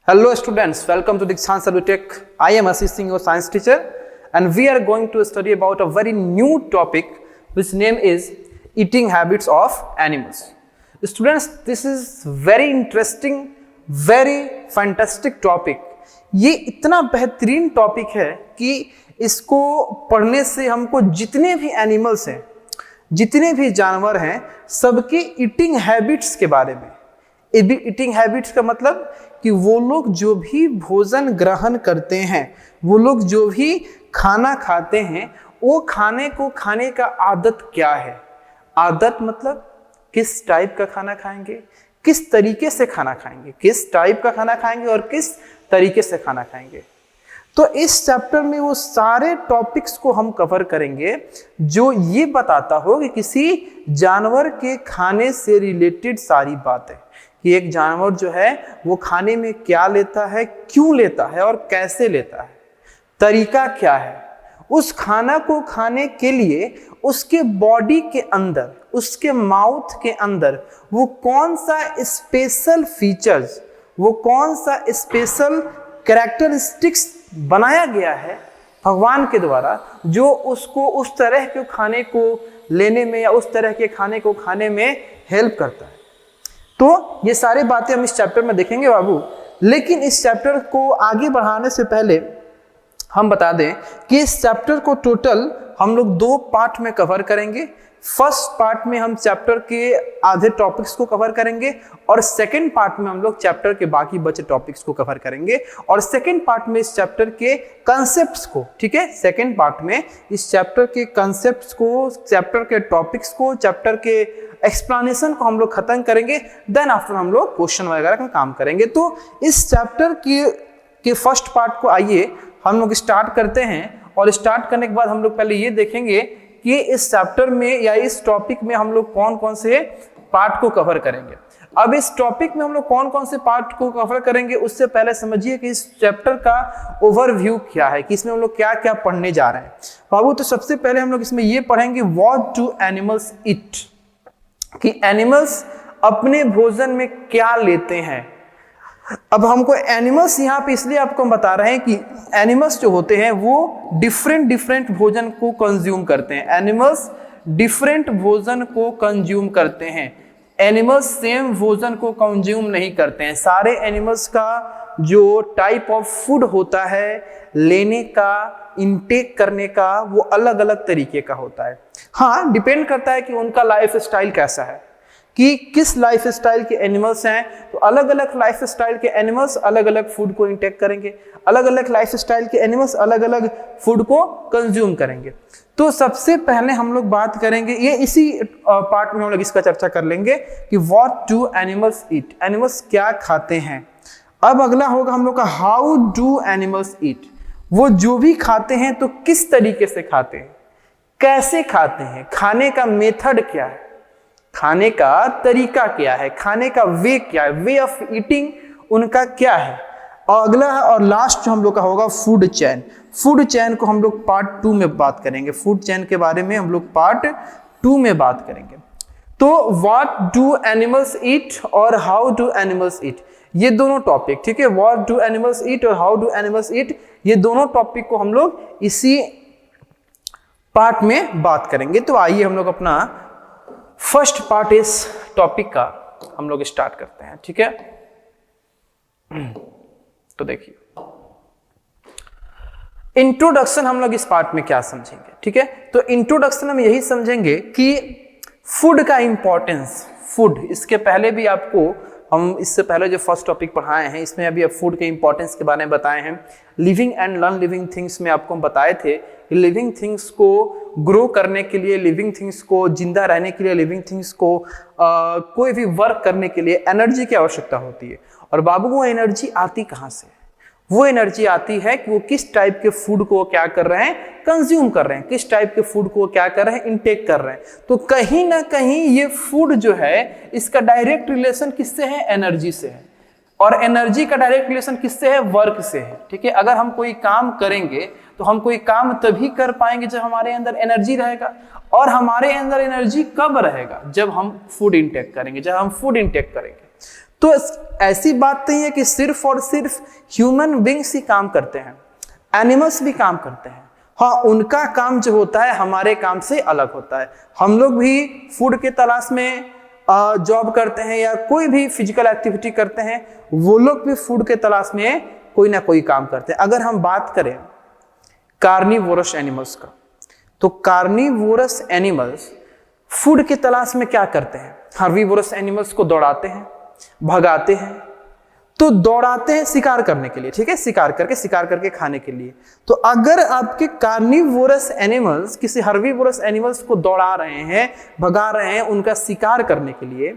Hello students, welcome to Dikshan Servitech. I am assisting your science teacher and we are going to study about a very new topic which name is eating habits of animals. Students, this is very interesting, very fantastic topic. ये इतना बेहतरीन topic है कि इसको पढ़ने से हमको जितने भी एनिमल्स हैं, जितने भी जानवर हैं, सबके ईटिंग हैबिट्स के बारे में। ईटिंग हैबिट्स का मतलब कि वो लोग जो भी भोजन ग्रहण करते हैं, वो लोग जो भी खाना खाते हैं, वो खाने को खाने का आदत क्या है। आदत मतलब किस टाइप का खाना खाएंगे, किस तरीके से खाना खाएंगे, किस टाइप का खाना खाएंगे और किस तरीके से खाना खाएंगे। तो इस चैप्टर में वो सारे टॉपिक्स को हम कवर करेंगे जो ये बताता हो कि किसी जानवर के खाने से रिलेटेड सारी बातें, कि एक जानवर जो है वो खाने में क्या लेता है, क्यों लेता है और कैसे लेता है, तरीका क्या है, उस खाना को खाने के लिए उसके बॉडी के अंदर, उसके माउथ के अंदर वो कौन सा स्पेशल फीचर्स, वो कौन सा स्पेशल कैरेक्टरिस्टिक्स बनाया गया है भगवान के द्वारा, जो उसको उस तरह के खाने को लेने में या उस तरह के खाने को खाने में हेल्प करता है। तो ये सारी बातें हम इस चैप्टर में देखेंगे बाबू। लेकिन इस चैप्टर को आगे बढ़ाने से पहले हम बता दें कि इस चैप्टर को टोटल हम लोग 2 पार्ट में कवर करेंगे। फर्स्ट पार्ट में हम चैप्टर के आधे टॉपिक्स को कवर करेंगे और सेकंड पार्ट में हम लोग चैप्टर के बाकी बचे टॉपिक्स को कवर करेंगे। और सेकंड पार्ट में इस चैप्टर के कंसेप्ट्स को, ठीक है, सेकंड पार्ट में इस चैप्टर के कंसेप्ट्स को, चैप्टर के टॉपिक्स को, चैप्टर के एक्सप्लेनेशन को हम लोग खत्म करेंगे। देन आफ्टर हम लोग क्वेश्चन वगैरह का काम करेंगे। तो इस चैप्टर के फर्स्ट पार्ट को आइए हम लोग स्टार्ट करते हैं। और स्टार्ट करने के बाद हम लोग पहले ये देखेंगे कि इस चैप्टर में या इस टॉपिक में हम लोग कौन कौन से पार्ट को कवर करेंगे। अब इस टॉपिक में हम लोग कौन कौन से पार्ट को कवर करेंगे उससे पहले समझिए कि इस चैप्टर का ओवरव्यू क्या है, कि इसमें हम लोग क्या क्या पढ़ने जा रहे हैं बाबू। तो सबसे पहले हम लोग इसमें ये पढ़ेंगे व्हाट डू एनिमल्स ईट, कि एनिमल्स अपने भोजन में क्या लेते हैं। अब हमको एनिमल्स यहाँ पे इसलिए आपको हम बता रहे हैं कि एनिमल्स जो होते हैं वो डिफरेंट भोजन को कंज्यूम करते हैं। एनिमल्स डिफरेंट भोजन को कंज्यूम करते हैं। एनिमल्स सेम भोजन को कंज्यूम नहीं करते हैं। सारे एनिमल्स का जो टाइप ऑफ फूड होता है, लेने का, इनटेक करने का, वो अलग अलग तरीके का होता है। हाँ, डिपेंड करता है कि उनका लाइफ स्टाइल कैसा है, कि किस लाइफ स्टाइल के एनिमल्स हैं। तो अलग अलग लाइफ स्टाइल के एनिमल्स अलग अलग फूड को इंटेक करेंगे, अलग अलग लाइफ स्टाइल के एनिमल्स अलग अलग फूड को कंज्यूम करेंगे। तो सबसे पहले हम लोग बात करेंगे, ये इसी पार्ट में हम लोग इसका चर्चा कर लेंगे कि what do animals eat, animals क्या खाते हैं। अब अगला होगा हम लोग का हाउ डू एनिमल्स ईट, वो जो भी खाते हैं तो किस तरीके से खाते हैं, कैसे खाते हैं, खाने का मेथड क्या है, खाने का तरीका क्या है, खाने का वे क्या है, वे ऑफ ईटिंग उनका क्या है। और अगला है और लास्ट जो हम लोग का होगा फूड चेन। फूड चेन को हम लोग पार्ट 2 में बात करेंगे। फूड चेन के बारे में हम लोग पार्ट 2 में बात करेंगे। तो व्हाट डू एनिमल्स ईट और हाउ डू एनिमल्स ईट, ये दोनों टॉपिक, ठीक है, व्हाट डू एनिमल्स ईट और हाउ डू एनिमल्स ईट, ये दोनों टॉपिक को हम लोग इसी पार्ट में बात करेंगे। तो आइए हम लोग अपना फर्स्ट पार्ट इस टॉपिक का हम लोग स्टार्ट करते हैं, ठीक है। तो देखिए, इंट्रोडक्शन हम लोग इस पार्ट में क्या समझेंगे, ठीक है। तो इंट्रोडक्शन हम यही समझेंगे कि फूड का इंपॉर्टेंस, फूड, इसके पहले भी आपको हम इससे पहले जो फर्स्ट टॉपिक पढ़ाए हैं इसमें अभी फूड के इंपॉर्टेंस के बारे में बताए हैं। Living and non living things में आपको हम बताए थे कि लिविंग थिंग्स को ग्रो करने के लिए, लिविंग थिंग्स को जिंदा रहने के लिए, लिविंग थिंग्स को कोई भी वर्क करने के लिए एनर्जी की आवश्यकता होती है। और बाबू वो एनर्जी आती कहाँ से? वो एनर्जी आती है कि वो किस टाइप के फूड को क्या कर रहे हैं, कंज्यूम कर रहे हैं, किस टाइप के फूड को क्या कर रहे हैं, इनटेक कर रहे हैं। तो कहीं ना कहीं ये फूड जो है इसका डायरेक्ट रिलेशन किससे है? एनर्जी से है। और एनर्जी का डायरेक्ट रिलेशन किससे है? वर्क से है, ठीक है। अगर हम कोई काम करेंगे तो हम कोई काम तभी कर पाएंगे जब हमारे अंदर एनर्जी रहेगा। और हमारे अंदर एनर्जी कब रहेगा? जब हम फूड इंटेक करेंगे, जब हम फूड इंटेक करेंगे। तो ऐसी बात नहीं है कि सिर्फ और सिर्फ ह्यूमन बींग्स ही काम करते हैं, एनिमल्स भी काम करते हैं। हाँ, उनका काम जो होता है हमारे काम से अलग होता है। हम लोग भी फूड के तलाश में जॉब करते हैं या कोई भी फिजिकल एक्टिविटी करते हैं, वो लोग भी फूड के तलाश में कोई ना कोई काम करते हैं। अगर हम बात करें कार्निवोरस एनिमल्स का, तो कार्निवोरस एनिमल्स फूड की तलाश में क्या करते हैं? हर्बीवोरस एनिमल्स को दौड़ाते हैं, भगाते हैं। तो दौड़ाते हैं शिकार करने के लिए, ठीक है, शिकार करके खाने के लिए। तो अगर आपके कार्निवोरस एनिमल्स किसी हर्बीवोरस एनिमल्स को दौड़ा रहे हैं, भगा रहे हैं उनका शिकार करने के लिए,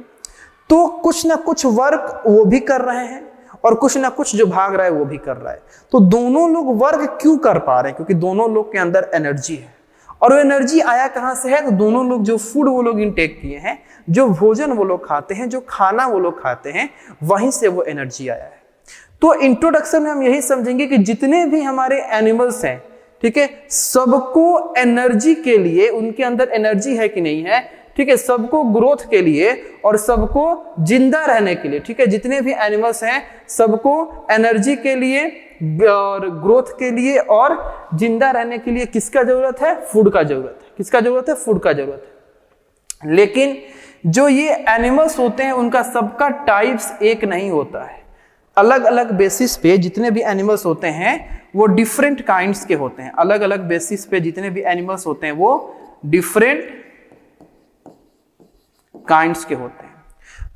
तो कुछ ना कुछ वर्क वो भी कर रहे हैं और कुछ ना कुछ जो भाग रहा है वो भी कर रहा है। तो दोनों लोग वर्क क्यों कर पा रहे हैं? क्योंकि दोनों लोग के अंदर एनर्जी है। और वो एनर्जी आया कहां से है? तो दोनों लोग जो फूड वो लोग इनटेक किए हैं, जो भोजन वो लोग खाते हैं, जो खाना वो लोग खाते हैं, वहीं से वो एनर्जी आया है। तो इंट्रोडक्शन में हम यही समझेंगे कि जितने भी हमारे एनिमल्स हैं, ठीक है, सबको एनर्जी के लिए, उनके अंदर एनर्जी है कि नहीं है, ठीक है, सबको ग्रोथ के लिए और सबको जिंदा रहने के लिए, ठीक है, जितने भी एनिमल्स हैं सबको एनर्जी के लिए और ग्रोथ के लिए और जिंदा रहने के लिए किसका जरूरत है? फूड का जरूरत है। किसका जरूरत है? फूड का जरूरत है। लेकिन जो ये एनिमल्स होते हैं उनका सबका टाइप्स एक नहीं होता है। अलग अलग बेसिस पे जितने भी एनिमल्स होते हैं वो डिफरेंट काइंड्स के होते हैं। अलग अलग बेसिस पे जितने भी एनिमल्स होते हैं वो डिफरेंट काइंड्स के होते हैं।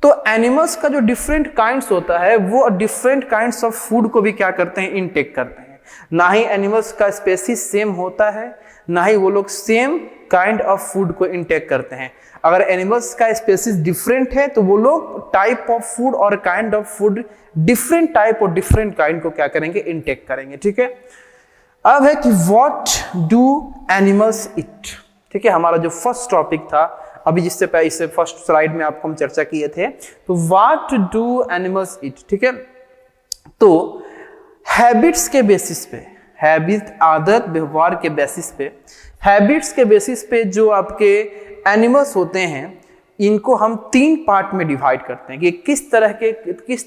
तो एनिमल्स का जो डिफरेंट काइंड्स होता है वो डिफरेंट काइंड्स ऑफ फूड को भी क्या करते हैं? इनटेक करते हैं। ना ही एनिमल्स का स्पेसीज सेम होता है, ना ही वो लोग सेम काइंड ऑफ फूड को इनटेक करते हैं। अगर एनिमल्स का स्पेसीज डिफरेंट है तो वो लोग टाइप ऑफ फूड और kind of food different type और डिफरेंट काइंड को क्या करेंगे? इनटेक करेंगे, ठीक है। अब है कि व्हाट डू एनिमल्स ईट, ठीक है, हमारा जो फर्स्ट टॉपिक था अभी जिससे पहले इससे फर्स्ट स्लाइड में आपको हम चर्चा किए थे, तो व्हाट डू एनिमल्स ईट, ठीक है। तो हैबिट्स के बेसिस पे, हैबिट आदत व्यवहार के बेसिस पे, हैबिट्स के बेसिस पे जो आपके एनिमल्स होते हैं इनको हम 3 पार्ट में डिवाइड करते हैं कि किस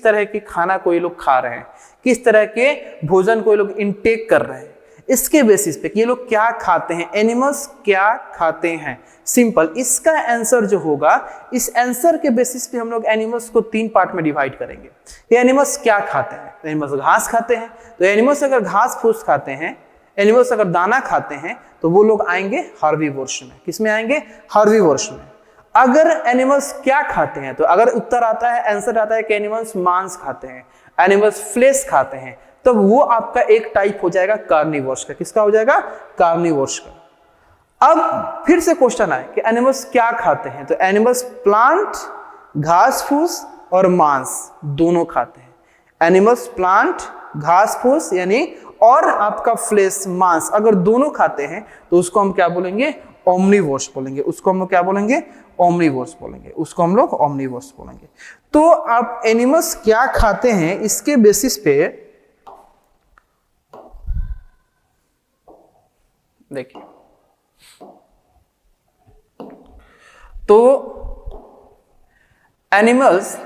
तरह के खाना को ये लोग खा रहे हैं, किस तरह के भोजन को ये लोग इनटेक कर रहे हैं। इसके बेसिस पे कि ये लोग क्या खाते हैं, एनिमल्स क्या खाते हैं, सिंपल इसका आंसर जो होगा, इस आंसर के बेसिस पे हम लोग एनिमल्स को 3 पार्ट में डिवाइड करेंगे। ये एनिमल्स क्या खाते हैं? तो एनिमल्स घास खाते हैं। तो एनिमल्स अगर घास फूस खाते हैं, एनिमल्स अगर दाना खाते हैं तो वो लोग आएंगे हर्बीवोर्स में। किस में आएंगे? हर्बीवोर्स में। अगर एनिमल्स क्या खाते हैं, तो अगर उत्तर आता है, आंसर आता है कि एनिमल्स मांस खाते हैं, एनिमल्स फ्लेश खाते हैं, तो वो आपका एक टाइप हो जाएगा कार्निवोर्स का। किसका हो जाएगा? कार्निवोर्स का। अब फिर से क्वेश्चन आए कि एनिमल्स क्या खाते हैं, तो एनिमल्स प्लांट, घास फूस और मांस दोनों खाते हैं। एनिमल्स प्लांट, घास फूस यानी और आपका फ्लेश, मांस, अगर दोनों खाते हैं तो उसको हम क्या बोलेंगे? ओमनिवोर्स बोलेंगे। उसको हम लोग क्या बोलेंगे? ओमनिवोर्स बोलेंगे। उसको हम लोग ओमनिवोर्स बोलेंगे। तो आप एनिमल्स क्या खाते हैं इसके बेसिस पे देखिए, तो animals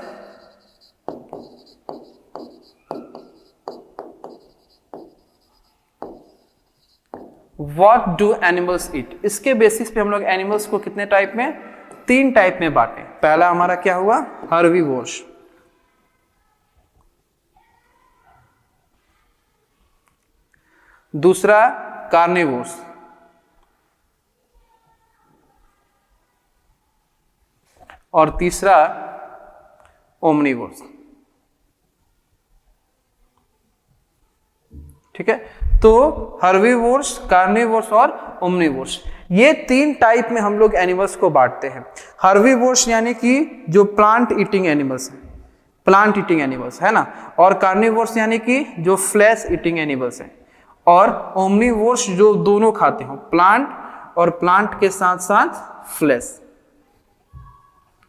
what do animals eat, इसके बेसिस पे हम लोग एनिमल्स को कितने टाइप में? 3 टाइप में बांटे। पहला हमारा क्या हुआ? हर्बीवोर्स। दूसरा कार्निवोर्स। और तीसरा ओमनिवोर्स। ठीक है, तो हर्बीवोर्स, कार्निवोर्स और ओमनिवोर्स, ये 3 टाइप में हम लोग एनिमल्स को बांटते हैं। हर्बीवोर्स यानी कि जो प्लांट ईटिंग एनिमल्स है, प्लांट ईटिंग एनिमल्स है ना, और कार्निवोर्स यानी कि जो फ्लैश ईटिंग एनिमल्स है, और ओमनिवोर्स जो दोनों खाते हो, प्लांट और प्लांट के साथ साथ फ्लैश।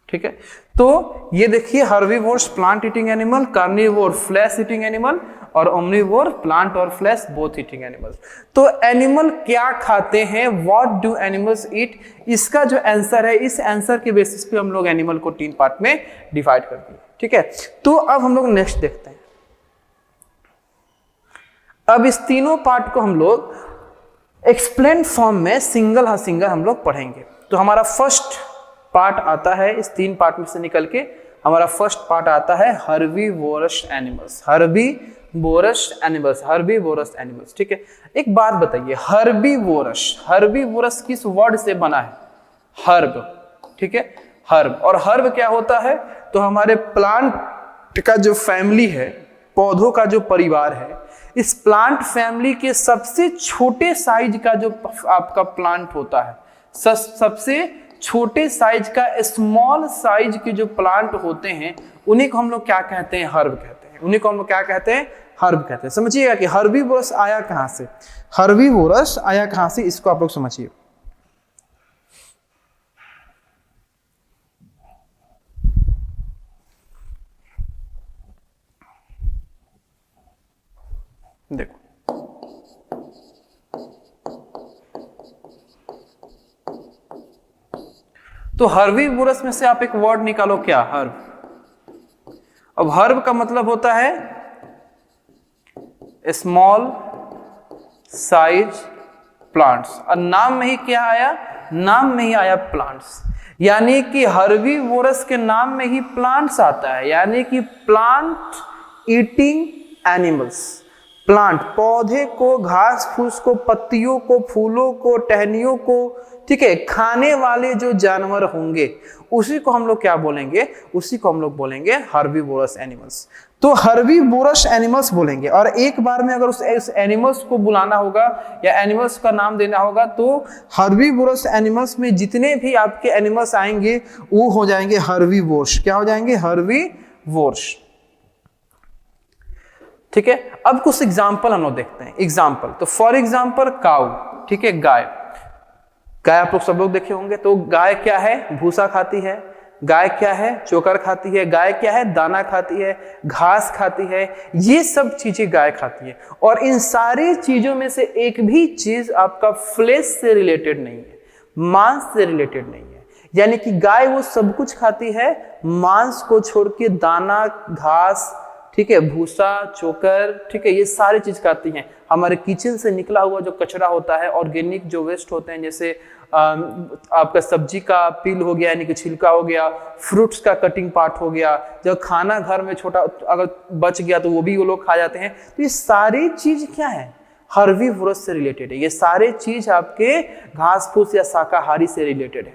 ठीक है, तो ये देखिए herbivores plant eating animal, carnivore flesh eating animal और ओमनिवोर प्लांट और फ्लैश बोथ ईटिंग एनिमल्स। तो एनिमल क्या खाते हैं, व्हाट डू एनिमल्स ईट, इसका जो आंसर है, इस आंसर के बेसिस पे हम लोग एनिमल को 3 पार्ट में डिवाइड कर दिए। ठीक है, तो अब हम लोग नेक्स्ट देखते हैं। अब इस तीनों पार्ट को हम लोग एक्सप्लेन फॉर्म में सिंगल हम लोग पढ़ेंगे। तो हमारा फर्स्ट पार्ट आता है, इस 3 पार्ट में से निकल के हमारा फर्स्ट पार्ट आता है हर्बीवोरस एनिमल्स। Herbivorous animals. ठीक है, एक बात बताइए, हर्बीवोरस किस वर्ड से बना है? हर्ब। ठीक है, हर्ब। और हर्ब क्या होता है? तो हमारे प्लांट का जो फैमिली है, पौधों का जो परिवार है, इस प्लांट फैमिली के सबसे छोटे साइज का जो आपका प्लांट होता है, सबसे छोटे साइज का, स्मॉल साइज के जो प्लांट होते हैं, उन्हीं को हम लोग क्या कहते हैं? हर्ब कहते हैं। उन्हीं को हम लोग क्या कहते हैं? हर्ब कहते हैं। समझिएगा कि हर्बीवोरस आया कहां से, हर्बीवोरस आया कहां से, इसको आप लोग समझिए। देखो, तो हर्बीवोरस में से आप एक वर्ड निकालो, क्या? हर्ब। अब हर्ब का मतलब होता है स्मॉल साइज प्लांट्स, और नाम में ही क्या आया? नाम में ही आया प्लांट्स, यानी कि हर्बीवोरस के नाम में ही प्लांट्स आता है, यानी कि प्लांट ईटिंग एनिमल्स। प्लांट, पौधे को, घास फूस को, पत्तियों को, फूलों को, टहनियों को, ठीक है, खाने वाले जो जानवर होंगे, उसी को हम लोग क्या बोलेंगे? उसी को हम लोग बोलेंगे हर्बीवोरस एनिमल्स। तो हर्बीवोरस एनिमल्स बोलेंगे, और एक बार में अगर उस एनिमल्स को बुलाना होगा या एनिमल्स का नाम देना होगा, तो हर्बीवोरस एनिमल्स में जितने भी आपके एनिमल्स आएंगे वो हो जाएंगे हर्बीवोर्स। क्या हो जाएंगे? हर्बीवोर्स। ठीक है, अब कुछ एग्जाम्पल हम लोग देखते हैं। एग्जाम्पल, तो फॉर एग्जाम्पल काऊ, ठीक है, गाय। गाय आप लोग सब लोग देखे होंगे। तो गाय क्या है? भूसा खाती है। गाय क्या है? चोकर खाती है। गाय क्या है? दाना खाती है, घास खाती है, ये सब चीजें गाय खाती है। और इन सारी चीजों में से एक भी चीज आपका फ्लेश से रिलेटेड नहीं है, मांस से रिलेटेड नहीं है। यानी कि गाय वो सब कुछ खाती है, मांस को छोड़ के, दाना, घास, ठीक है, भूसा, चोकर, ठीक है, ये सारी चीज खाती हैं। हमारे किचन से निकला हुआ जो कचरा होता है, ऑर्गेनिक जो वेस्ट होते हैं, जैसे आपका सब्जी का पील हो गया, यानी कि छिलका हो गया, फ्रूट्स का कटिंग पार्ट हो गया, जब खाना घर में छोटा अगर बच गया तो वो भी वो लोग खा जाते हैं। तो ये सारी चीज क्या है? हर्बीवोरस से रिलेटेड है। ये सारे चीज आपके घास फूस या शाकाहारी से रिलेटेड है।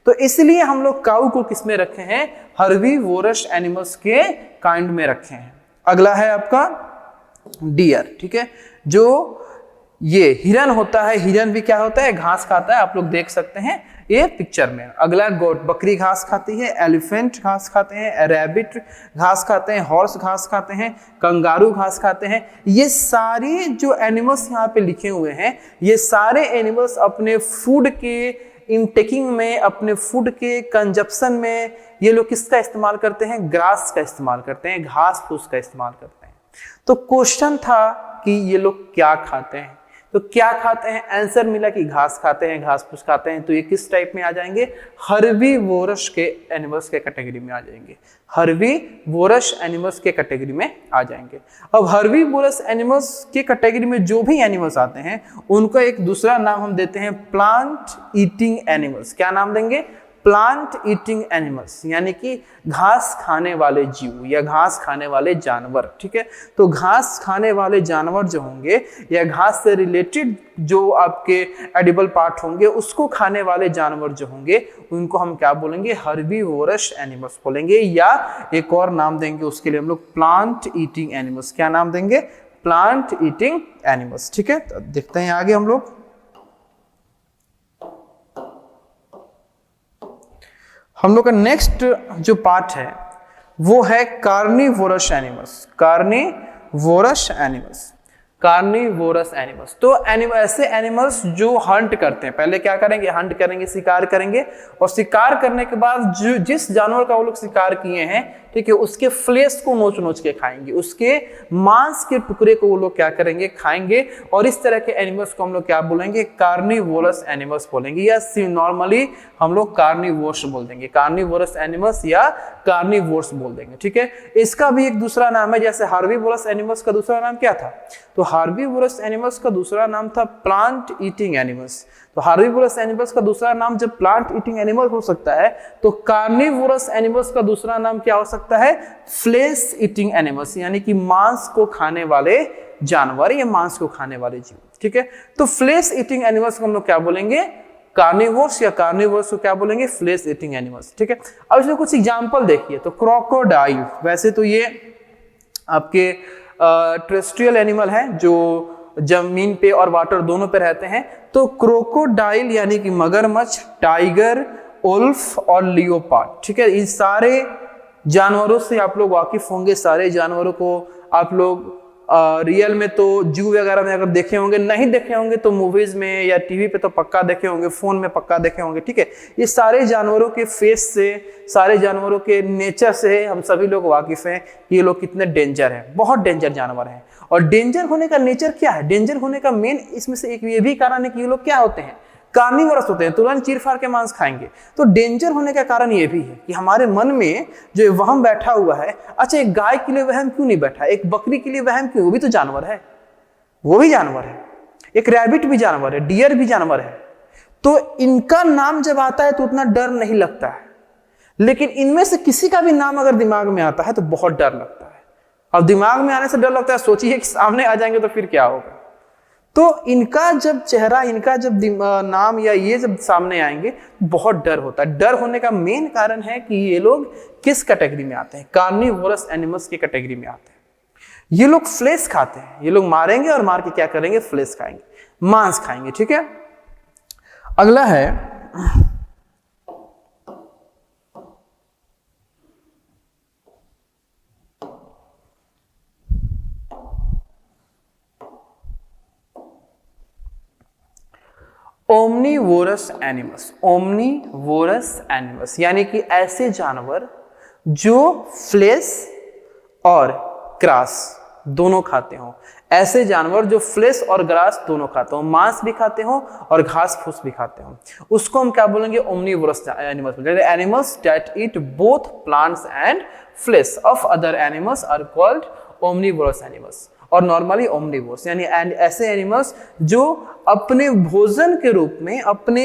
तो इसलिए हम लोग काऊ को किस में रखे हैं? हर्बीवोरस एनिमल्स के काइंड में रखे हैं। अगला है आपका डियर। ठीक है, जो ये हिरन होता है, हिरन भी क्या होता है? घास खाता है, आप लोग देख सकते हैं ये पिक्चर में। अगला गोट, बकरी घास खाती है, एलिफेंट घास खाते हैं, रैबिट घास खाते हैं, हॉर्स घास खाते हैं, कंगारू घास खाते हैं। ये सारे जो एनिमल्स यहाँ पे लिखे हुए हैं, ये सारे एनिमल्स अपने फूड के इनटेकिंग में, अपने फूड के कंजप्शन में, ये लोग किसका इस्तेमाल करते हैं? ग्रास का इस्तेमाल करते हैं, घास फूस का इस्तेमाल करते हैं। तो क्वेश्चन था कि ये लोग क्या खाते हैं, तो क्या खाते हैं? आंसर मिला कि घास खाते हैं, घास फूस खाते हैं। तो ये किस टाइप में आ जाएंगे? हर्बीवोरस के एनिमल्स के कैटेगरी में आ जाएंगे। हर्बीवोरस एनिमल्स के कैटेगरी में आ जाएंगे। अब हर्बीवोरस एनिमल्स के कैटेगरी में जो भी एनिमल्स आते हैं, उनको एक दूसरा नाम हम देते हैं प्लांट ईटिंग एनिमल्स। क्या नाम देंगे? प्लांट ईटिंग एनिमल्स, यानी कि घास खाने वाले जीव या घास खाने वाले जानवर। ठीक है, तो घास खाने वाले जानवर जो होंगे या घास से रिलेटेड जो आपके एडिबल पार्ट होंगे, उसको खाने वाले जानवर जो होंगे, उनको हम क्या बोलेंगे? हर्बीवोरस एनिमल्स बोलेंगे, या एक और नाम देंगे उसके लिए हम लोग प्लांट ईटिंग एनिमल्स। क्या नाम देंगे? Plant eating animals. ठीक है, तो देखते हैं आगे हम लोग। हम लोग का नेक्स्ट जो पार्ट है वो है carnivorous animals. Carnivorous animals. Carnivorous animals. तो ऐसे एनिमल्स जो हंट करते हैं, पहले क्या करेंगे, हंट करेंगे, शिकार करेंगे, और शिकार करने के बाद जो जिस जानवर का वो लोग शिकार किए हैं, ठीक है, उसके फ्लेश को नोच नोच के खाएंगे, उसके मांस के टुकड़े को वो लोग क्या करेंगे, खाएंगे। और इस तरह के एनिमल्स को हम लोग क्या बोलेंगे, कार्निवोरस एनिमल्स बोलेंगे, या नॉर्मली हम लोग कार्निवोर्स बोल देंगे, कार्निवोरस एनिमल्स या कार्निवोर्स बोल देंगे, ठीक है। इसका भी एक दूसरा नाम है, जैसे हार्बीवोरस एनिमल्स का दूसरा नाम क्या था, तो हार्बीवोरस एनिमल्स का दूसरा नाम था प्लांट ईटिंग एनिमल्स। तो हार्बीवोरस एनिमल्स का दूसरा नाम जब प्लांट ईटिंग एनिमल हो सकता है, तो कार्निवोरस एनिमल्स का दूसरा नाम क्या हो सकता है, फ्लेश ईटिंग एनिमल्स, यानी कि मांस को खाने वाले जानवर या मांस को खाने वाले जीव, ठीक है। तो फ्लेश ईटिंग एनिमल्स को हम लोग क्या बोलेंगे, कार्निवोर्स, या कार्निवोर्स को क्या बोलेंगे, फ्लेश ईटिंग एनिमल्स, ठीक है। अब इसमें कुछ एग्जांपल देखिए, तो क्रोकोडाइल, वैसे तो ये आपके टेरेस्ट्रियल एनिमल है जो जमीन पे और वाटर दोनों पे रहते हैं। तो क्रोकोडाइल यानी कि मगरमच्छ, टाइगर, उल्फ और लियोपार्ड, ठीक है, इन सारे जानवरों से आप लोग वाकिफ होंगे। सारे जानवरों को आप लोग रियल में तो जू वगैरह में अगर देखे होंगे, नहीं देखे होंगे तो मूवीज में या टीवी पे तो पक्का देखे होंगे, फोन में पक्का देखे होंगे, ठीक है। ये सारे जानवरों के फेस से, सारे जानवरों के नेचर से हम सभी लोग वाकिफ हैं कि ये लोग कितने डेंजर हैं, बहुत डेंजर जानवर हैं। और डेंजर होने का नेचर क्या है, डेंजर होने का मेन इसमें से एक ये भी कारण है कि ये लोग क्या होते हैं, कार्निवोरस होते हैं, तुरंत चीर फाड़ के मांस खाएंगे। तो डेंजर होने का कारण ये भी है कि हमारे मन में जो वहम बैठा हुआ है, अच्छा एक गाय के लिए वहम क्यों नहीं बैठा, एक बकरी के लिए वहम क्यों, वो भी तो जानवर है, वो भी जानवर है, एक रैबिट भी जानवर है, डियर भी जानवर है। तो इनका नाम जब आता है तो उतना डर नहीं लगता है, लेकिन इनमें से किसी का भी नाम अगर दिमाग में आता है तो बहुत डर लगता है। अब दिमाग में आने से डर लगता है, सोचिए कि सामने आ जाएंगे तो फिर क्या होगा। तो इनका जब चेहरा, इनका जब नाम या ये जब सामने आएंगे, बहुत डर होता है। डर होने का मेन कारण है कि ये लोग किस कैटेगरी में आते हैं, कार्निवोरस एनिमल्स की कैटेगरी में आते हैं। ये लोग फ्लेश खाते हैं, ये लोग मारेंगे और मार के क्या करेंगे, फ्लेश खाएंगे, मांस खाएंगे, ठीक है। अगला है ओमनीवोरस एनिमल्स। ओमनीवोरस एनिमल्स यानी कि ऐसे जानवर जो फ्लेश और ग्रास दोनों खाते हो, ऐसे जानवर जो फ्लेश और ग्रास दोनों खाते हो, मांस भी खाते हो और घास फूस भी खाते हो, उसको हम क्या बोलेंगे, omnivorous animals. Animals that eat both plants and flesh of other animals are called omnivorous animals. और नॉर्मली ओमनीवोर्स यानी ऐसे एनिमल्स जो अपने भोजन के रूप में, अपने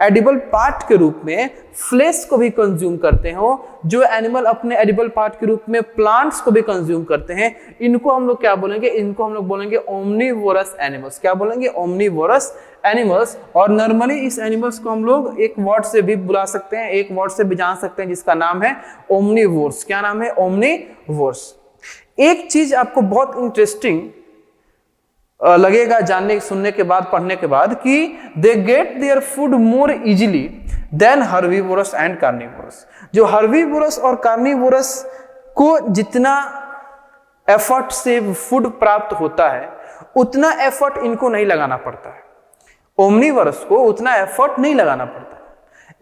एडिबल पार्ट के रूप में फ्लेश को भी कंज्यूम करते हो, जो एनिमल अपने एडिबल पार्ट के रूप में प्लांट्स को भी कंज्यूम करते हैं, इनको हम लोग क्या बोलेंगे, इनको हम लोग बोलेंगे ओमनीवोरस एनिमल्स। क्या बोलेंगे, ओमनीवोरस एनिमल्स। और नॉर्मली इस एनिमल्स को हम लोग एक वर्ड से भी बुला सकते हैं, एक वर्ड से भी जान सकते हैं, जिसका नाम है ओमनीवोर्स। क्या नाम है, ओमनीवोर्स। एक चीज आपको बहुत इंटरेस्टिंग लगेगा जानने सुनने के बाद, पढ़ने के बाद, कि they get their food more easily than herbivorous and carnivorous. जो हर्बीवोरस और कार्निवोरस को जितना एफर्ट से फूड प्राप्त होता है, उतना एफर्ट इनको नहीं लगाना पड़ता है। ओमनीवोरस को उतना एफर्ट नहीं लगाना पड़ता।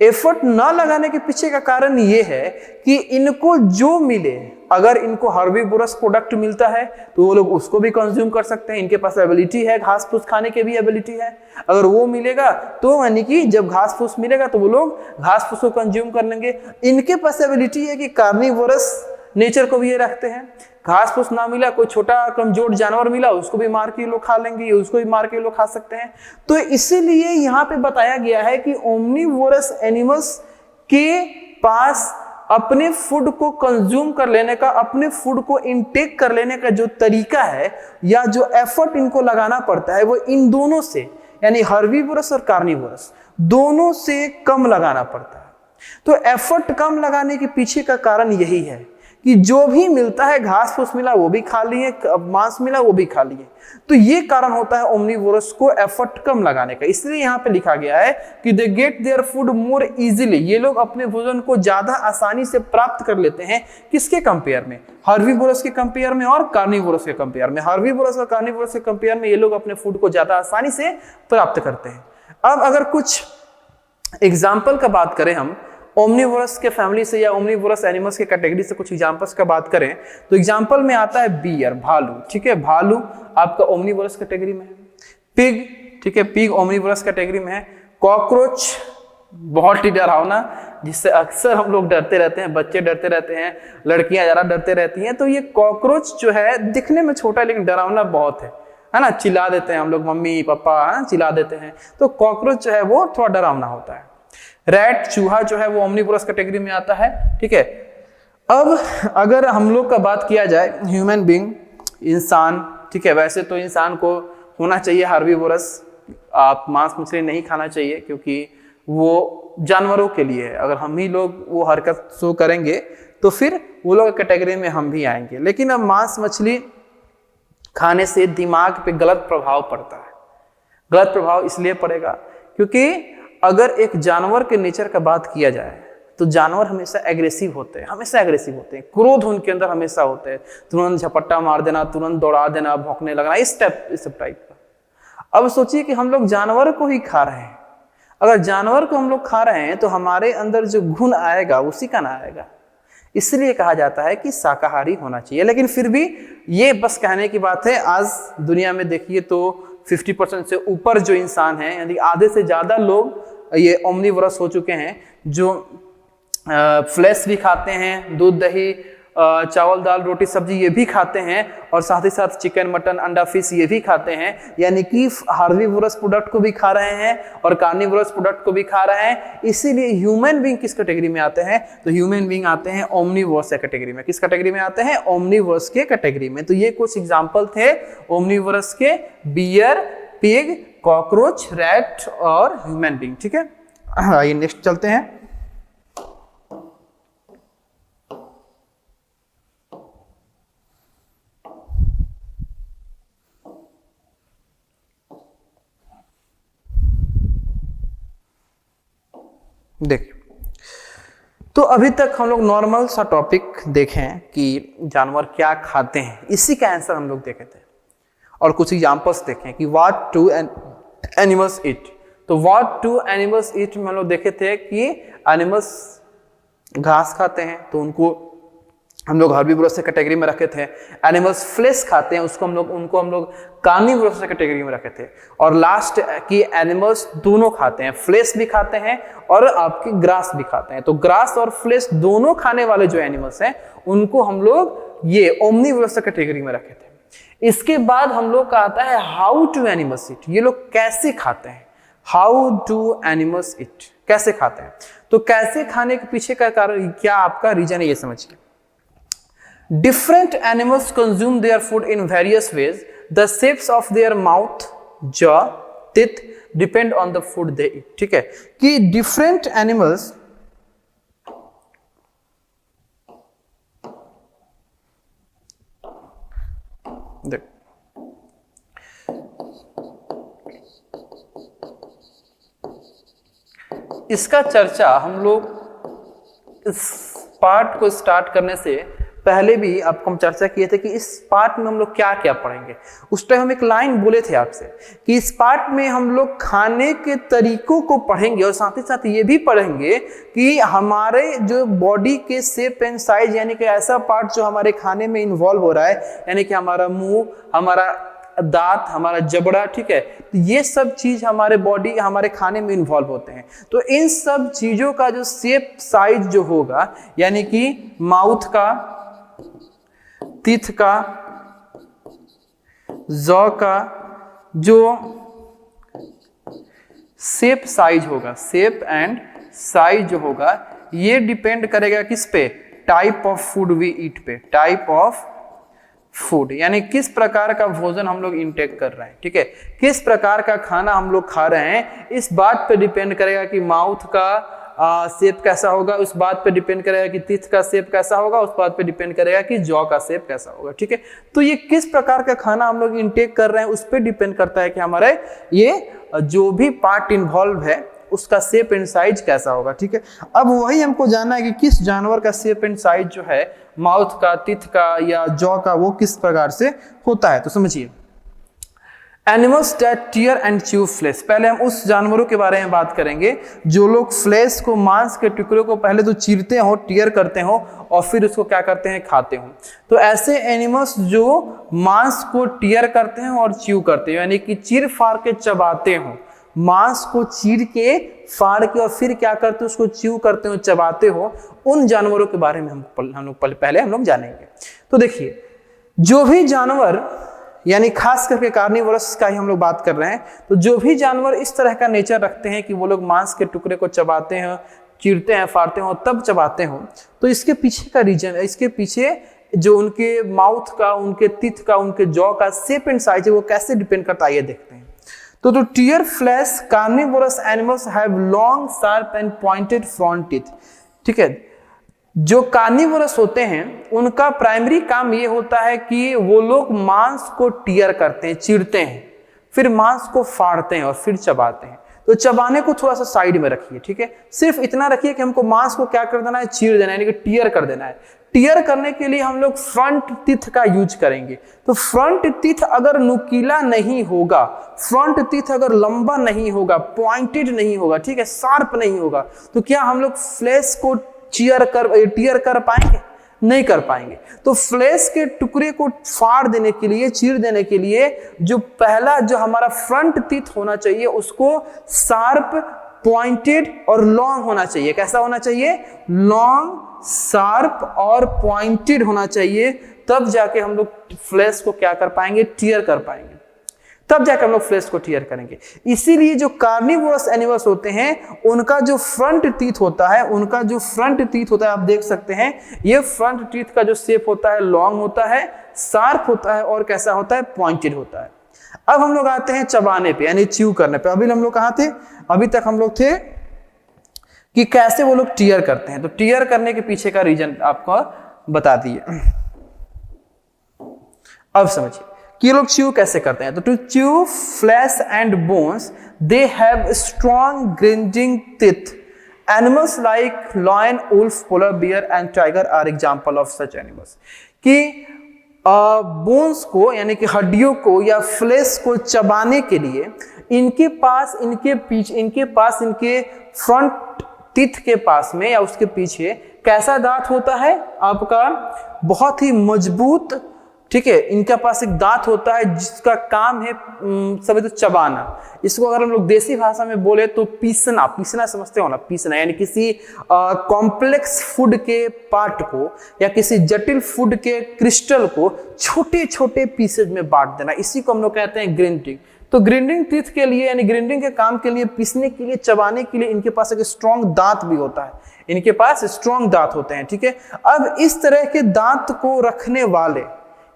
एफर्ट ना लगाने के पीछे का कारण ये है कि इनको जो मिले, अगर इनको हर्बीवोरस प्रोडक्ट मिलता है तो वो लोग उसको भी कंज्यूम कर सकते हैं, इनके पास एबिलिटी है, घास फूस खाने की भी एबिलिटी है। अगर वो मिलेगा तो यानी कि जब घास फूस मिलेगा तो वो लोग घास फूस को कंज्यूम कर लेंगे। इनके पास एबिलिटी है कि कार्निवोरस नेचर को भी ये रखते हैं, घास फूस ना मिला, कोई छोटा कमजोर जानवर मिला, उसको भी मार के लोग खा लेंगे, उसको भी मार के लोग खा सकते हैं। तो इसीलिए यहाँ पे बताया गया है कि ओमनीवोरस एनिमल्स के पास अपने फूड को कंज्यूम कर लेने का, अपने फूड को इनटेक कर लेने का जो तरीका है या जो एफर्ट इनको लगाना पड़ता है, वो इन दोनों से यानी हर्बीवोरस और कार्निवोरस दोनों से कम लगाना पड़ता है। तो एफर्ट कम लगाने के पीछे का कारण यही है कि जो भी मिलता है, घास फूस मिला वो भी खा लिए, मांस मिला वो भी खा लिए। तो ये कारण होता है ओमनीवोरस को एफर्ट कम लगाने का। इसलिए यहाँ पे लिखा गया है कि they get their food more easily, ये लोग अपने भोजन को ज्यादा आसानी से प्राप्त कर लेते हैं। किसके कंपेयर में? हर्बीवोरस के कंपेयर में और कार्निवोरस के कंपेयर में। हर्बीवोरस और कार्निवोरस के कंपेयर में ये लोग अपने फूड को ज्यादा आसानी से प्राप्त करते हैं। अब अगर कुछ एग्जाम्पल का बात करें हम ओमनीवोरस के फैमिली से या ओमनीवोरस एनिमल्स के कैटेगरी से कुछ एग्जांपल्स का बात करें तो एग्जांपल में आता है बियर, भालू। ठीक है, भालू आपका ओमनीवोरस कैटेगरी में है। पिग, ठीक है, पिग ओमनीवोरस कैटेगरी में है। कॉकरोच बहुत ही डरावना, जिससे अक्सर हम लोग डरते रहते हैं, बच्चे डरते रहते हैं, लड़कियां ज्यादा डरते रहती हैं। तो ये कॉकरोच जो है दिखने में छोटा लेकिन डरावना बहुत है ना। चिल्ला देते हैं हम लोग, मम्मी पापा चिल्ला देते हैं। तो कॉकरोच जो है वो थोड़ा डरावना होता है। रैट, चूहा जो है वो ओमनीवोरस कैटेगरी में आता है। ठीक है, अब अगर हम लोग का बात किया जाए ह्यूमन बीइंग, इंसान, ठीक है, वैसे तो इंसान को होना चाहिए हर्बीवोरस। आप मांस मछली नहीं खाना चाहिए क्योंकि वो जानवरों के लिए है। अगर हम ही लोग वो हरकत शो करेंगे तो फिर वो लोग कैटेगरी में हम भी आएंगे। लेकिन अब मांस मछली खाने से दिमाग पे गलत प्रभाव पड़ता है। गलत प्रभाव इसलिए पड़ेगा क्योंकि अगर एक जानवर के नेचर का बात किया जाए तो जानवर हमेशा एग्रेसिव होते हैं, हमेशा एग्रेसिव होते हैं। क्रोध उनके अंदर हमेशा होते हैं। तुरंत झपट्टा मार देना, तुरंत दौड़ा देना, भौंकने लगना, इस सब टाइप का। अब सोचिए कि हम लोग जानवर को ही खा रहे हैं। अगर जानवर को हम लोग खा रहे हैं तो हमारे अंदर जो गुण आएगा उसी का ना आएगा। इसलिए कहा जाता है कि शाकाहारी होना चाहिए। लेकिन फिर भी ये बस कहने की बात है। आज दुनिया में देखिए तो 50% से ऊपर जो इंसान है, यानी आधे से ज्यादा लोग ये ओमनीवोरस हो चुके हैं, जो फ्लैश भी खाते हैं, दूध दही चावल दाल रोटी सब्जी ये भी खाते हैं, और साथ ही साथ चिकन मटन अंडा फिश ये भी खाते हैं। यानी कि हर्बीवोरस प्रोडक्ट को भी खा रहे हैं और कार्निवोरस प्रोडक्ट को भी खा रहे हैं। इसीलिए ह्यूमन बीइंग किस कैटेगरी में आते हैं? तो ह्यूमन बीइंग आते हैं ओमनीवोरस कैटेगरी में। किस कैटेगरी में आते हैं? ओमनीवोरस के कैटेगरी में। तो ये कुछ एग्जाम्पल थे ओमनीवोरस के, बियर, पिग, कॉकरोच, रैट और ह्यूमन बीइंग। ठीक है, आइए नेक्स्ट चलते हैं। देखिए, तो अभी तक हम लोग नॉर्मल सा टॉपिक देखें कि जानवर क्या खाते हैं, इसी का आंसर हम लोग देखे थे, और कुछ एग्जांपल्स देखें कि व्हाट डू एनिमल्स ईट। तो व्हाट डू एनिमल्स ईट में हम लोग देखे थे कि एनिमल्स घास खाते हैं, तो उनको हम लोग हर्बीवोरस से कैटेगरी में रखे थे। एनिमल्स फ्लेश खाते हैं, उनको हम लोग कार्निवोरस कैटेगरी में रखे थे। और लास्ट की एनिमल्स दोनों खाते हैं, फ्लेश भी खाते हैं और आपकी ग्रास भी खाते हैं। तो ग्रास और फ्लेश दोनों खाने वाले जो एनिमल्स हैं उनको हम लोग ये ओमनीवोरस कैटेगरी में रखे थे। इसके बाद हम लोग का आता है हाउ टू एनिमल्स ईट। ये लोग कैसे खाते हैं? हाउ डू एनिमल्स ईट, कैसे खाते हैं? तो कैसे खाने के पीछे का कारण क्या आपका रीजन है, ये समझिए। Different animals consume their food in various ways. The shapes of their mouth, jaw, teeth depend on the food they eat. ठीक है, कि different animals देख, इसका चर्चा हम लोग इस पार्ट को स्टार्ट करने से पहले भी आपको हम चर्चा किए थे कि इस पार्ट में हम लोग क्या क्या पढ़ेंगे। उस टाइम हम एक लाइन बोले थे आपसे कि इस पार्ट में हम लोग खाने के तरीकों को पढ़ेंगे और साथ ही साथ ये भी पढ़ेंगे कि हमारे जो बॉडी के शेप एंड साइज, यानी कि ऐसा पार्ट जो हमारे खाने में इन्वॉल्व हो रहा है, यानी कि हमारा मुंह, हमारा दांत, हमारा जबड़ा, ठीक है, तो ये सब चीज हमारे बॉडी, हमारे खाने में इन्वॉल्व होते हैं। तो इन सब चीजों का जो शेप साइज जो होगा, यानी कि माउथ का, टीथ का, जॉ का जो शेप साइज होगा, शेप एंड साइज जो होगा, ये डिपेंड करेगा किस पे? Type of food we eat पे। टाइप ऑफ फूड यानी किस प्रकार का भोजन हम लोग इंटेक कर रहे हैं, ठीक है, किस प्रकार का खाना हम लोग खा रहे हैं, इस बात पे डिपेंड करेगा कि माउथ का, शेप कैसा होगा, उस बात पे डिपेंड करेगा कि टीथ का शेप कैसा होगा, उस बात पे डिपेंड करेगा कि जॉ का शेप कैसा होगा। ठीक है, तो ये किस प्रकार का खाना हम लोग इनटेक कर रहे हैं उस पर डिपेंड करता है कि हमारे ये जो भी पार्ट इन्वॉल्व है उसका शेप एंड साइज कैसा होगा। ठीक है, अब वही हमको जानना है कि किस जानवर का शेप एंड साइज जो है माउथ का, टीथ का या जॉ का, वो किस प्रकार से होता है। तो समझिए, animals that tear and chew flesh. पहले हम उस जानवरों के बारे में बात करेंगे जो लोग फ्लेश को, मांस के टुकड़ों को पहले तो चीरते हो, टीयर करते हो और फिर उसको क्या करते हैं, खाते हो। तो ऐसे एनिमल्स जो मांस को टीयर करते हैं और च्यू करते हैं, यानी कि चीर फाड़ के चबाते हो, मांस को चीर के फाड़ के और फिर क्या करते हो, उसको च्यू करते हो, चबाते हो, उन जानवरों के बारे में हम लोग पहले जानेंगे। तो देखिए, जो भी जानवर, यानी खास करके कार्निवोरस का ही हम लोग बात कर रहे हैं, तो जो भी जानवर इस तरह का नेचर रखते हैं कि वो लोग मांस के टुकड़े को चबाते हैं, चीरते हैं, फाड़ते हैं और तब चबाते हो, तो इसके पीछे का रीजन, इसके पीछे जो उनके माउथ का, उनके टीथ का, उनके जॉ का शेप एंड साइज है वो कैसे डिपेंड करता है, ये देखते हैं। तो tear flesh carnivorous animals have long sharp and pointed front teeth. ठीक है, जो कार्निवोरस होते हैं उनका प्राइमरी काम ये होता है कि वो लोग मांस को टीयर करते हैं, चीरते हैं, फिर मांस को फाड़ते हैं और फिर चबाते हैं। तो चबाने को थोड़ा सा साइड में रखिए। ठीक है, सिर्फ इतना रखिए कि हमको मांस को क्या कर देना है, चीर देना है, यानी कि टीयर कर देना है। टीयर करने के लिए हम लोग फ्रंट टीथ का यूज करेंगे। तो फ्रंट टीथ अगर नुकीला नहीं होगा, फ्रंट टीथ अगर लंबा नहीं होगा, पॉइंटेड नहीं होगा, ठीक है, शार्प नहीं होगा, तो क्या हम लोग फ्लेश को टीयर कर पाएंगे? नहीं कर पाएंगे। तो फ्लेश के टुकड़े को फाड़ देने के लिए, चीर देने के लिए जो पहला जो हमारा फ्रंट टीथ होना चाहिए उसको शार्प, पॉइंटेड और लॉन्ग होना चाहिए। कैसा होना चाहिए? लॉन्ग, शार्प और पॉइंटेड होना चाहिए। तब जाके हम लोग फ्लेश को क्या कर पाएंगे, टीयर कर पाएंगे। तब जाकर हम लोग फ्लेश को टीयर करेंगे। इसीलिए जो कार्निवोरस एनिमल्स होते हैं उनका जो फ्रंट टीथ होता है, आप देख सकते हैं, ये फ्रंट टीथ का जो शेप होता है लॉन्ग होता है, शार्प होता है और कैसा होता है, पॉइंटेड होता है। अब हम लोग आते हैं चबाने पे, यानी च्यू करने पे। अभी हम लोग कहाँ थे? अभी तक हम लोग थे कि कैसे वो लोग टीयर करते हैं। तो टीयर करने के पीछे का रीजन आपको बता दिए। अब समझिए कि लोग च्यू कैसे करते हैं। तो to chew flesh and bones they have strong grinding teeth. Animals like lion, wolf, polar bear and tiger are example of such animals. कि बोन्स को, यानी कि हड्डियों को या फ्लैश को चबाने के लिए इनके पास, इनके फ्रंट टीथ के पास में या उसके पीछे कैसा दांत होता है आपका? बहुत ही मजबूत। ठीक है, इनके पास एक दांत होता है जिसका काम है सभी तो चबाना। इसको अगर हम लोग देसी भाषा में बोले तो पीसना समझते हो ना, पीसना, यानी किसी कॉम्प्लेक्स फूड के पार्ट को या किसी जटिल फूड के क्रिस्टल को छोटे छोटे पीसेज में बांट देना, इसी को हम लोग कहते हैं ग्राइंडिंग। तो ग्राइंडिंग टीथ के लिए, यानी ग्राइंडिंग के काम के लिए, पीसने के लिए, चबाने के लिए इनके पास एक स्ट्रॉन्ग दांत भी होता है। इनके पास स्ट्रॉन्ग दांत होते हैं। ठीक है, अब इस तरह के दांत को रखने वाले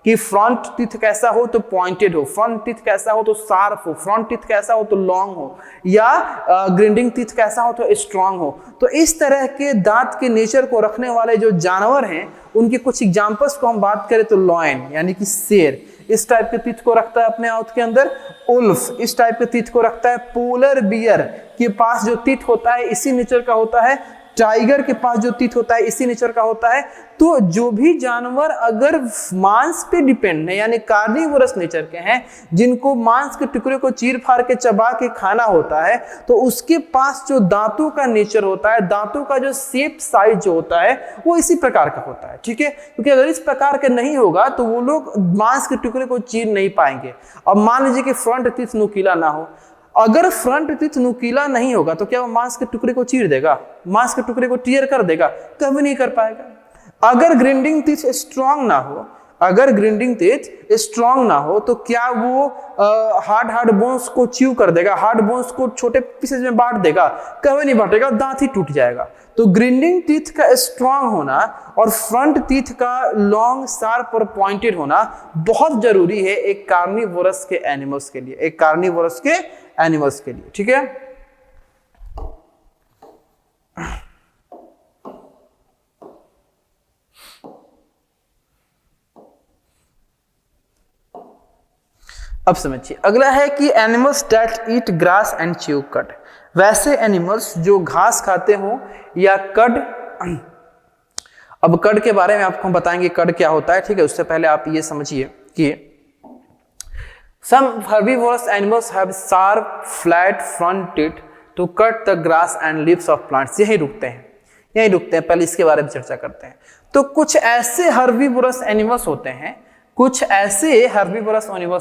कि फ्रंट टीथ कैसा हो तो पॉइंटेड हो, फ्रंट टीथ कैसा हो तो शार्प हो, फ्रंट टीथ कैसा हो तो लॉन्ग हो, या ग्राइंडिंग टीथ कैसा हो तो स्ट्रांग हो। तो इस तरह के दांत के नेचर को रखने वाले जो जानवर हैं उनके कुछ एग्जांपल्स को हम बात करें तो लॉयन, यानी कि शेर, इस टाइप के टीथ को रखता है अपने माउथ के अंदर। उल्फ इस टाइप के टीथ को रखता है। पोलर बियर के पास जो टीथ होता है इसी नेचर का होता है। टाइगर के पास जो टीथ होता है इसी नेचर का होता है। तो जो भी जानवर अगर मांस पे डिपेंड है, यानी कार्निवोरस नेचर के हैं, जिनको मांस के टुकड़े को चीर फाड़ के चबा के खाना होता है, तो उसके पास जो दांतों का नेचर होता है, दांतों का जो शेप साइज जो होता है वो इसी प्रकार का होता है। ठीक है, क्योंकि अगर इस प्रकार का नहीं होगा तो वो लोग मांस के टुकड़े को चीर नहीं पाएंगे। अब मान लीजिए कि फ्रंट टीथ नुकीला ना हो, अगर फ्रंट टीथ नुकीला नहीं होगा तो क्या वो मांस के टुकड़े को चीर देगा, मांस के टुकड़े को टीयर कर देगा? कभी नहीं कर पाएगा। अगर ग्राइंडिंग टीथ स्ट्रांग ना हो, तो क्या वो हार्ड बोन्स को च्यू कर देगा, हार्ड बोन्स को छोटे पीसेज में बांट देगा? कभी नहीं बांटेगा, दांत ही टूट जाएगा। तो ग्राइंडिंग टीथ का स्ट्रांग होना और फ्रंट टीथ का लॉन्ग, शार्प और पॉइंटेड होना बहुत जरूरी है एक कार्निवोरस के एनिमल्स के लिए, ठीक है। अब समझिए, अगला है कि animals that eat grass and chew कड। वैसे एनिमल्स जो घास खाते हो या कड। अब कड के बारे में आपको बताएंगे कड क्या होता है, ठीक है। उससे पहले आप ये समझिए कि some herbivorous animals have sharp flat front teeth to cut the grass and leaves of plants। यही रुकते हैं, पहले इसके बारे में चर्चा करते हैं। तो कुछ ऐसे हर्बीवोरस एनिमल्स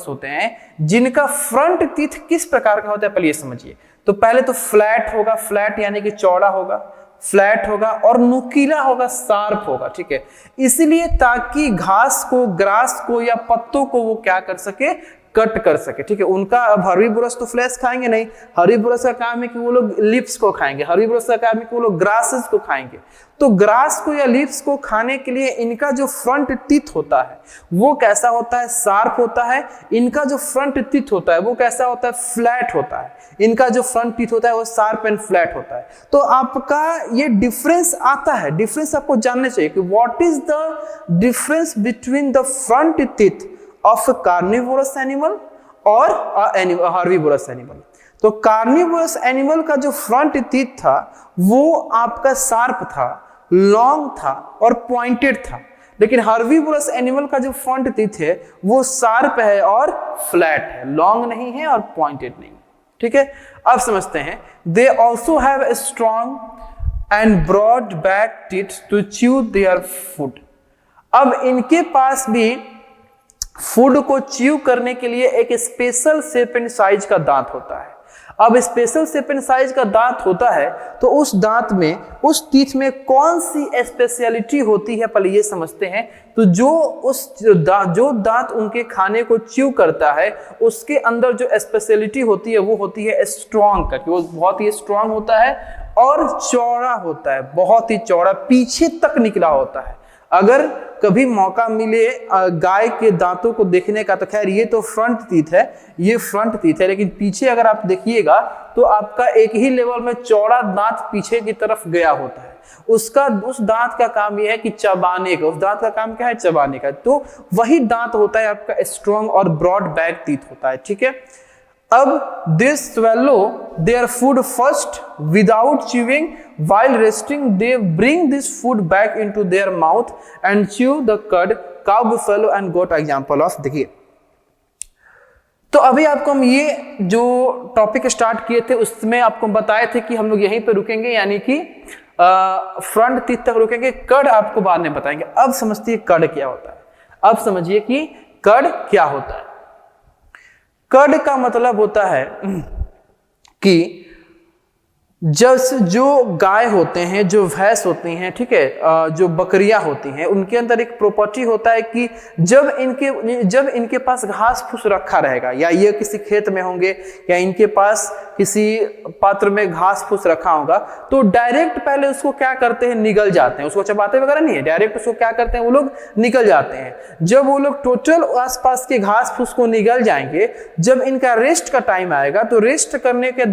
होते हैं जिनका फ्रंट टीथ किस प्रकार का होता है, पहले ये समझिए। तो पहले तो फ्लैट होगा, फ्लैट यानी कि चौड़ा होगा, फ्लैट होगा और नुकीला होगा, शार्प होगा, ठीक है। इसलिए ताकि घास को, ग्रास को या पत्तों को वो क्या कर सके, कट कर सके, ठीक है। उनका अब हर्बीवोरस तो फ्लैश खाएंगे नहीं, हर्बीवोरस का काम है कि वो लोग लीव्स को खाएंगे, हर्बीवोरस का काम है कि वो लोग ग्रासेस को खाएंगे। तो ग्रास को या लीव्स को खाने के लिए इनका जो फ्रंट टीथ होता है वो कैसा होता है, शार्प होता है। इनका जो फ्रंट टीथ होता है वो कैसा होता है, फ्लैट होता है। इनका जो फ्रंट टीथ होता है वो शार्प एंड फ्लैट होता है। तो आपका ये डिफरेंस आता है, डिफरेंस आपको जानना चाहिए कि what is the difference between the front teeth of carnivorous animal और हर्बीवोरस एनिमल। तो कार्निवोरस एनिमल का जो फ्रंट टीथ था वो आपका शार्प था, लॉन्ग था और पॉइंटेड था। लेकिन हर्बीवोरस एनिमल का जो फ्रंट टीथ है वो शार्प है और फ्लैट है, लॉन्ग नहीं है और पॉइंटेड नहीं, ठीक है। अब समझते हैं, they also have a strong and broad back teeth to chew their food. अब इनके पास भी फूड को च्यू करने के लिए एक स्पेशल शेप एंड साइज का दांत होता है। अब स्पेशल शेप एंड साइज का दांत होता है तो उस दांत में, उस टीथ में कौन सी स्पेशलिटी होती है, पहले ये समझते हैं। तो जो दांत उनके खाने को च्यू करता है उसके अंदर जो स्पेशलिटी होती है वो होती है स्ट्रॉन्ग का, कि वो बहुत ही स्ट्रॉन्ग होता है और चौड़ा होता है, बहुत ही चौड़ा, पीछे तक निकला होता है। अगर कभी मौका मिले गाय के दांतों को देखने का, तो खैर ये तो फ्रंट टीथ है, ये फ्रंट टीथ है, लेकिन पीछे अगर आप देखिएगा तो आपका एक ही लेवल में चौड़ा दांत पीछे की तरफ गया होता है। उस दांत का काम यह है कि चबाने का, उस दांत का काम क्या है, चबाने का। तो वही दांत होता है आपका स्ट्रॉन्ग और ब्रॉड बैक टीथ होता है, ठीक है। अब दे swallow their food first without chewing, while resting they bring this food back into their mouth and chew the cud, cow, buffalo and goat example of। देखिए, तो अभी आपको हम ये जो टॉपिक स्टार्ट किए थे उसमें आपको बताए थे कि हम लोग यहीं पे रुकेंगे, यानी कि फ्रंट टीथ तक रुकेंगे, कड आपको बाद में बताएंगे। अब समझिए कड क्या होता है। अब समझिए कि कड क्या होता है। कड का मतलब होता है कि जो गाय होते हैं, जो भैंस होती हैं, ठीक है, जो बकरियां होती हैं, उनके अंदर एक प्रॉपर्टी होता है कि जब इनके पास घास फूस रखा रहेगा, या ये किसी खेत में होंगे या इनके पास किसी पात्र में घास फूस रखा होगा, तो डायरेक्ट पहले उसको क्या करते हैं, निगल जाते हैं। उसको चबाते वगैरह नहीं है, डायरेक्ट उसको क्या करते हैं, वो लोग निकल जाते हैं। जब वो लोग टोटल आसपास के घास फूस को निगल जाएंगे, जब इनका रेस्ट का टाइम आएगा, तो रेस्ट करने के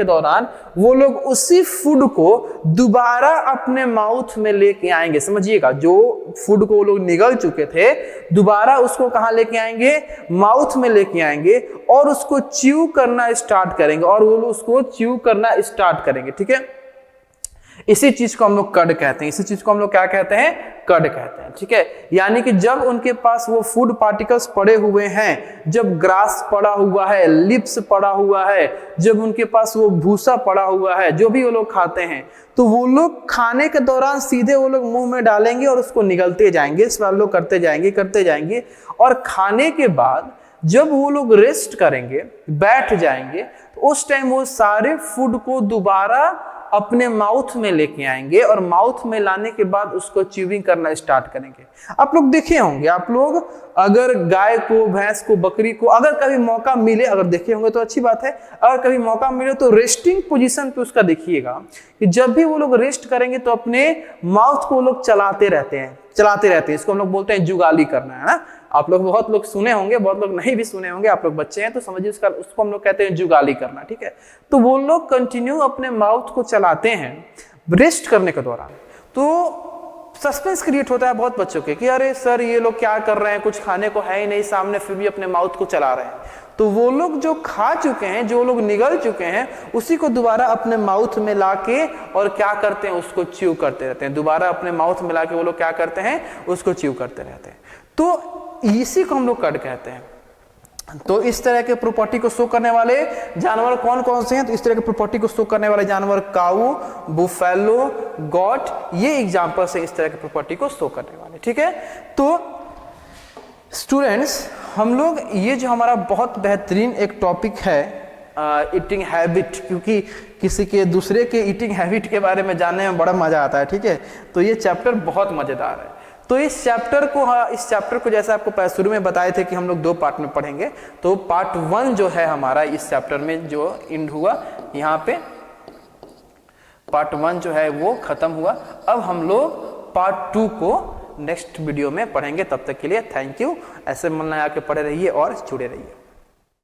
दौरान वो लोग उसी फूड को दोबारा अपने माउथ में लेके आएंगे। समझिएगा, जो फूड को वो लोग निगल चुके थे, दोबारा उसको कहां लेके आएंगे, माउथ में लेके आएंगे और उसको च्यू करना स्टार्ट करेंगे, और वो लोग उसको च्यू करना स्टार्ट करेंगे, ठीक है। इसी चीज को हम लोग कड कहते हैं, इसी चीज को हम लोग क्या कहते हैं, कड कहते हैं, ठीक है। यानी कि जब उनके पास वो फूड पार्टिकल्स पड़े हुए हैं, जब ग्रास पड़ा हुआ है, लिप्स पड़ा हुआ है, जब उनके पास वो भूसा पड़ा हुआ है, जो भी वो लोग खाते हैं, तो वो लोग खाने के दौरान सीधे वो लोग मुंह में डालेंगे और उसको निगलते जाएंगे, स्वैलो करते जाएंगे। और खाने के बाद जब वो लोग रेस्ट करेंगे, बैठ जाएंगे, तो उस टाइम वो सारे फूड को दोबारा अपने माउथ में लेके आएंगे और माउथ में लाने के बाद उसको च्यूइंग करना स्टार्ट करेंगे। आप लोग देखे होंगे, आप लोग अगर गाय को, भैंस को, बकरी को अगर कभी मौका मिले, अगर देखे होंगे तो अच्छी बात है, अगर कभी मौका मिले तो रेस्टिंग पोजीशन पे उसका देखिएगा कि जब भी वो लोग रेस्ट करेंगे तो अपने माउथ को वो लोग चलाते रहते हैं। इसको हम लोग बोलते हैं जुगाली करना, है ना। आप लोग बहुत लोग सुने होंगे, बहुत लोग नहीं भी सुने होंगे, आप लोग बच्चे हैं तो समझिए उसको हम लोग कहते हैं जुगाली करना, ठीक है। तो वो लोग कंटिन्यू अपने माउथ को चलाते हैं रेस्ट करने के दौरान, तो सस्पेंस क्रिएट होता है बहुत बच्चों के कि अरे सर ये लोग क्या कर रहे हैं, कुछ खाने को है ही नहीं सामने फिर भी अपने माउथ को चला रहे हैं। तो वो लोग जो खा चुके हैं, जो लोग निगल चुके हैं, उसी को दोबारा अपने माउथ में लाके और क्या करते हैं, उसको च्यू करते रहते हैं। दोबारा अपने माउथ में लाके वो लोग क्या करते हैं, उसको च्यू करते रहते हैं। तो इसी को हम लोग कड कहते हैं। तो इस तरह के प्रॉपर्टी को शो करने वाले जानवर कौन कौन से हैं, तो इस तरह के प्रॉपर्टी को शो करने वाले जानवर काऊ, बुफेलो, गॉट, ये एग्जांपल से इस तरह के प्रॉपर्टी को शो करने वाले, ठीक है। तो स्टूडेंट्स, हम लोग ये जो हमारा बहुत बेहतरीन एक टॉपिक है ईटिंग हैबिट, क्योंकि किसी के दूसरे के ईटिंग हैबिट के बारे में जानने में बड़ा मजा आता है, ठीक है। तो ये चैप्टर बहुत मजेदार है। तो इस चैप्टर को जैसे आपको शुरू में बताए थे कि हम लोग 2 पार्ट में पढ़ेंगे, तो पार्ट 1 जो है हमारा इस चैप्टर में जो एंड हुआ, यहाँ पे पार्ट 1 जो है वो खत्म हुआ। अब हम लोग पार्ट 2 को नेक्स्ट वीडियो में पढ़ेंगे। तब तक के लिए थैंक यू। ऐसे मन लगा के पढ़े रहिए और जुड़े रहिए।